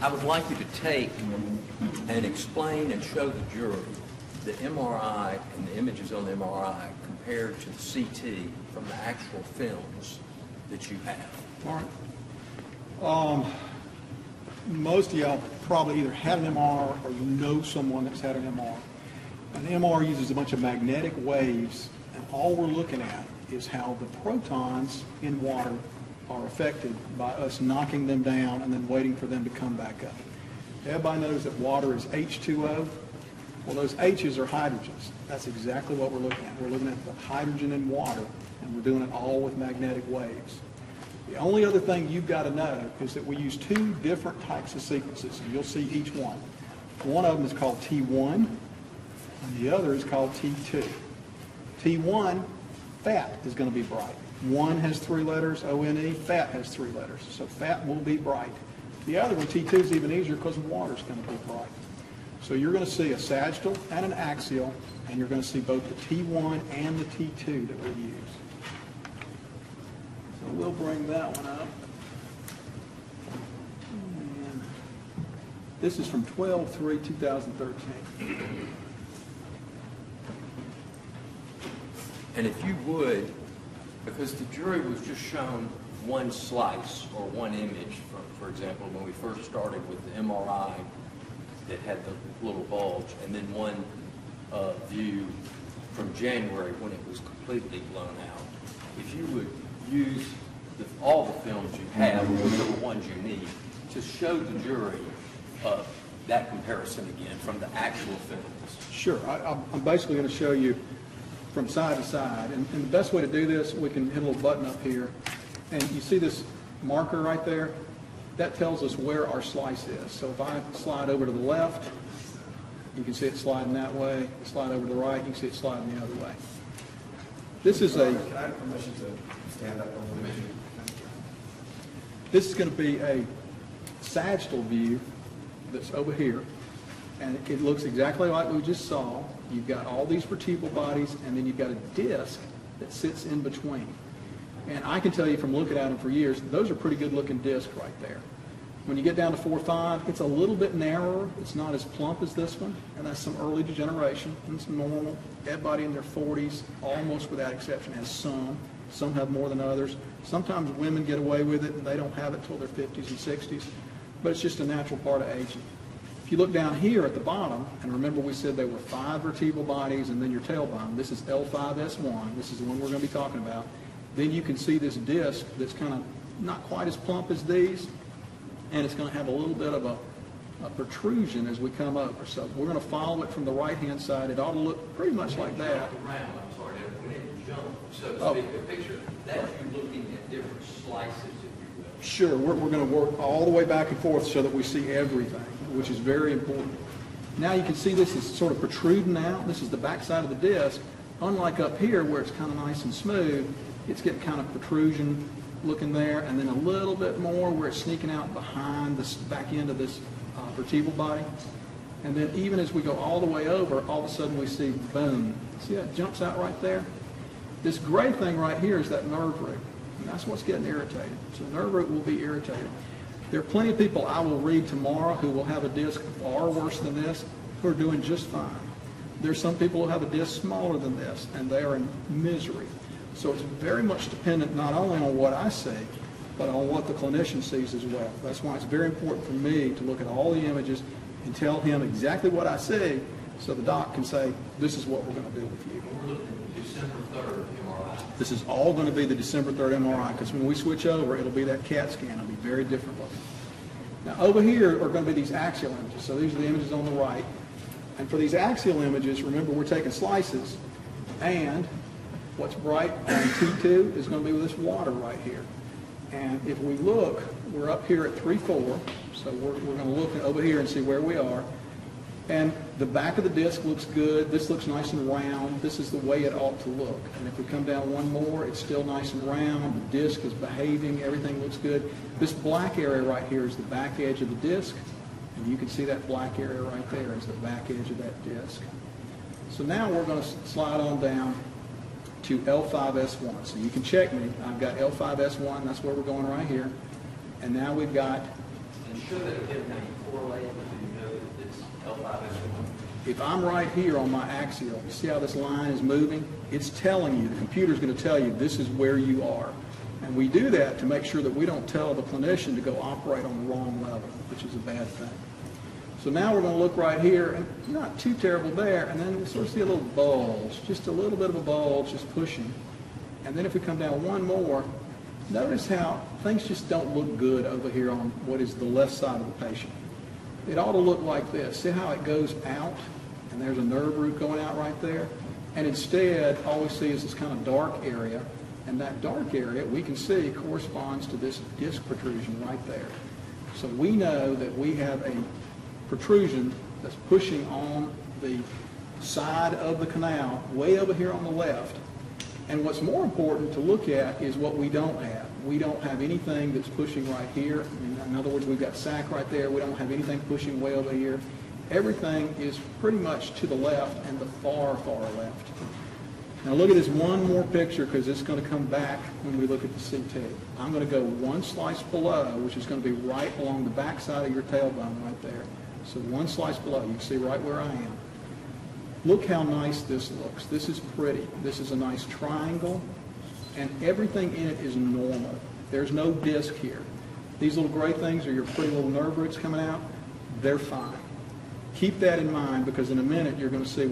I would like you to take and explain and show the jury the MRI and the images on the MRI compared to the CT from the actual films that you have. All right. Most of y'all probably either had an MR or you know someone that's had an MR. An MR uses a bunch of magnetic waves, and all we're looking at is how the protons in water are affected by us knocking them down and then waiting for them to come back up. Everybody knows that water is H2O. Well, those H's are hydrogens. That's exactly what we're looking at. We're looking at the hydrogen in water, and we're doing it all with magnetic waves. The only other thing you've got to know is that we use two different types of sequences, and you'll see each one. One of them is called T1, and the other is called T2. T1, fat is going to be bright. 1 has 3 letters, O-N-E, fat has 3 letters, so fat will be bright. The other one, T2, is even easier because water is going to be bright. So you're going to see a sagittal and an axial, and you're going to see both the T1 and the T2 that we use. So we'll bring that one up. And this is from 12/3/2013. And if you would, because the jury was just shown one slice or one image, for example, when we first started with the MRI that had the little bulge, and then one view from January when it was completely blown out. If you would use all the films you have, or the ones you need, to show the jury that comparison again from the actual films. Sure. I'm basically going to show you from side to side. And the best way to do this, we can hit a little button up here. And you see this marker right there? That tells us where our slice is. So if I slide over to the left, you can see it sliding that way. Slide over to the right, you can see it sliding the other way. This is a... Can I have permission to stand up on the mission? This is going to be a sagittal view that's over here. And it looks exactly like we just saw. You've got all these vertebral bodies, and then you've got a disc that sits in between. And I can tell you from looking at them for years, those are pretty good looking discs right there. When you get down to 4-5, it's a little bit narrower. It's not as plump as this one, and that's some early degeneration. It's normal. Everybody in their 40s, almost without exception, has some. Some have more than others. Sometimes women get away with it, and they don't have it till their 50s and 60s. But it's just a natural part of aging. If you look down here at the bottom, and remember we said there were 5 vertebral bodies and then your tailbone. This is L5S1. This is the one we're going to be talking about. Then you can see this disc that's kind of not quite as plump as these, and it's going to have a little bit of a protrusion as we come over. So we're going to follow it from the right-hand side. It ought to look pretty much like that. When it jumped, so to speak, the picture, that's you looking at different slices, if you will. Sure, we're going to work all the way back and forth so that we see everything, which is very important. Now you can see this is sort of protruding out. This is the back side of the disc. Unlike up here where it's kind of nice and smooth, it's getting kind of protrusion looking there, and then a little bit more where it's sneaking out behind this back end of this vertebral body. And then even as we go all the way over, all of a sudden we see, boom. See that jumps out right there? This gray thing right here is that nerve root. And that's what's getting irritated. So the nerve root will be irritated. There are plenty of people I will read tomorrow who will have a disc far worse than this who are doing just fine. There's some people who have a disc smaller than this, and they are in misery. So it's very much dependent not only on what I see, but on what the clinician sees as well. That's why it's very important for me to look at all the images and tell him exactly what I see so the doc can say, this is what we're going to do with you. We're looking at December 3rd MRI. This is all going to be the December 3rd MRI, because when we switch over, it'll be that CAT scan. It'll be very different looking. Now over here are going to be these axial images. So these are the images on the right. And for these axial images, remember we're taking slices, and what's bright on T2 is going to be with this water right here. And if we look, we're up here at 3-4, so we're going to look over here and see where we are. And the back of the disc looks good. This looks nice and round. This is the way it ought to look. And if we come down one more, it's still nice and round. The disc is behaving. Everything looks good. This black area right here is the back edge of the disc. And you can see that black area right there is the back edge of that disc. So now we're going to slide on down to L5S1. So you can check me. I've got L5S1. That's where we're going right here. And now we've got And show that again, how you correlate it, so you know that it's L5S1. If I'm right here on my axial, you see how this line is moving? It's telling you, the computer's going to tell you this is where you are. And we do that to make sure that we don't tell the clinician to go operate on the wrong level, which is a bad thing. So now we're going to look right here, and not too terrible there, and then we sort of see a little bulge, just a little bit of a bulge just pushing. And then if we come down one more, notice how things just don't look good over here on what is the left side of the patient. It ought to look like this. See how it goes out, and there's a nerve root going out right there? And instead, all we see is this kind of dark area, and that dark area, we can see, corresponds to this disc protrusion right there. So we know that we have a protrusion that's pushing on the side of the canal, way over here on the left. And what's more important to look at is what we don't have. We don't have anything that's pushing right here. In other words, we've got sac right there. We don't have anything pushing way over here. Everything is pretty much to the left and the far, far left. Now look at this one more picture, because it's going to come back when we look at the CT. I'm going to go one slice below, which is going to be right along the back side of your tailbone right there. So one slice below, you can see right where I am. Look how nice this looks. This is pretty. This is a nice triangle, and everything in it is normal. There's no disc here. These little gray things are your pretty little nerve roots coming out. They're fine. Keep that in mind, because in a minute you're going to see where